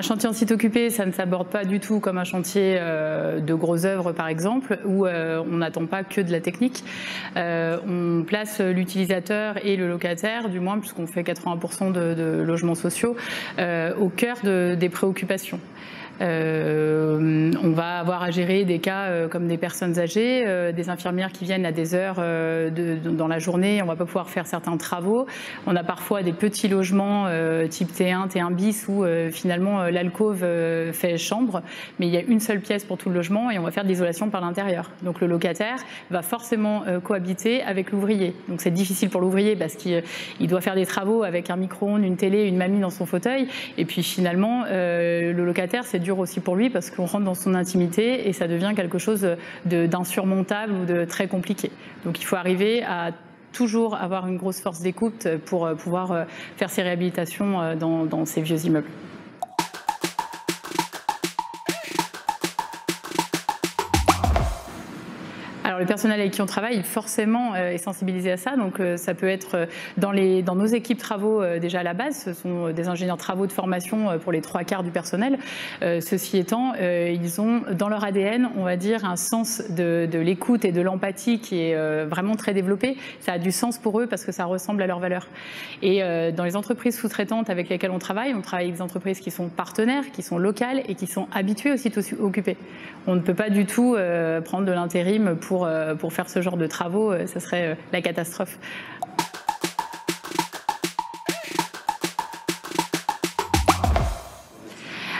chantier en site occupé, ça ne s'aborde pas du tout comme un chantier de grosses œuvres par exemple, où on n'attend pas que de la technique. On place l'utilisateur et le locataire, du moins puisqu'on fait 80% de logements sociaux, au cœur des préoccupations. On va avoir à gérer des cas comme des personnes âgées, des infirmières qui viennent à des heures dans la journée, on ne va pas pouvoir faire certains travaux. On a parfois des petits logements type T1, T1 bis où finalement l'alcôve fait chambre, mais il y a une seule pièce pour tout le logement et on va faire de l'isolation par l'intérieur. Donc le locataire va forcément cohabiter avec l'ouvrier. Donc c'est difficile pour l'ouvrier parce qu'il doit faire des travaux avec un micro-ondes, une télé, une mamie dans son fauteuil. Et puis finalement, le locataire, c'est dur aussi pour lui parce qu'on rentre dans son intimité et ça devient quelque chose d'insurmontable ou de très compliqué. Donc il faut arriver à toujours avoir une grosse force d'écoute pour pouvoir faire ces réhabilitations dans ces vieux immeubles. Alors le personnel avec qui on travaille, forcément, est sensibilisé à ça. Donc ça peut être dans nos équipes travaux déjà à la base. Ce sont des ingénieurs travaux de formation pour les 3/4 du personnel. Ceci étant, ils ont dans leur ADN, on va dire, un sens de l'écoute et de l'empathie qui est vraiment très développé. Ça a du sens pour eux parce que ça ressemble à leurs valeurs. Et dans les entreprises sous-traitantes avec lesquelles on travaille avec des entreprises qui sont partenaires, qui sont locales et qui sont habituées aux sites occupés. On ne peut pas du tout prendre de l'intérim pour faire ce genre de travaux, ça serait la catastrophe.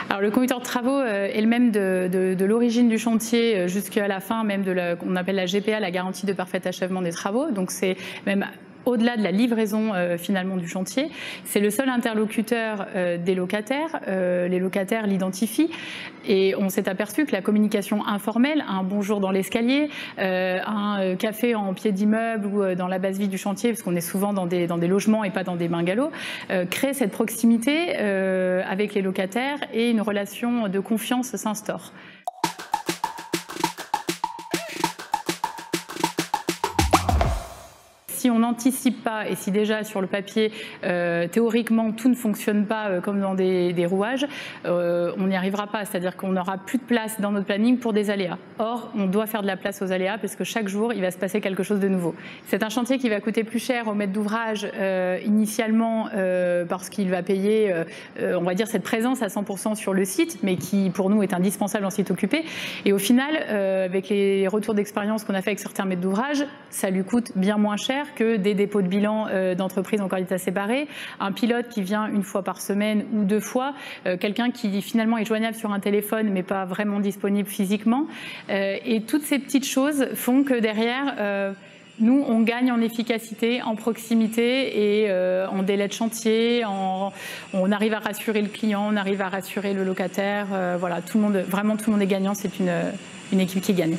Alors, le conducteur de travaux est le même de l'origine du chantier jusqu'à la fin, même qu'on appelle la GPA, la garantie de parfait achèvement des travaux. Donc c'est même au-delà de la livraison finalement du chantier. C'est le seul interlocuteur des locataires. Les locataires l'identifient et on s'est aperçu que la communication informelle, un bonjour dans l'escalier, un café en pied d'immeuble ou dans la base vie du chantier, parce qu'on est souvent dans des logements et pas dans des bungalows, crée cette proximité avec les locataires et une relation de confiance s'instaure. Si on n'anticipe pas et si déjà sur le papier, théoriquement, tout ne fonctionne pas comme dans des rouages, on n'y arrivera pas. C'est-à-dire qu'on n'aura plus de place dans notre planning pour des aléas. Or, on doit faire de la place aux aléas parce que chaque jour, il va se passer quelque chose de nouveau. C'est un chantier qui va coûter plus cher au maître d'ouvrage initialement parce qu'il va payer, on va dire, cette présence à 100% sur le site, mais qui, pour nous, est indispensable en site occupé. Et au final, avec les retours d'expérience qu'on a fait avec certains maîtres d'ouvrage, ça lui coûte bien moins cher que des dépôts de bilan d'entreprises en état séparé, un pilote qui vient une fois par semaine ou 2 fois, quelqu'un qui finalement est joignable sur un téléphone mais pas vraiment disponible physiquement. Et toutes ces petites choses font que derrière, nous, on gagne en efficacité, en proximité et en délai de chantier. On arrive à rassurer le client, on arrive à rassurer le locataire. Voilà, vraiment tout le monde est gagnant. C'est une équipe qui gagne.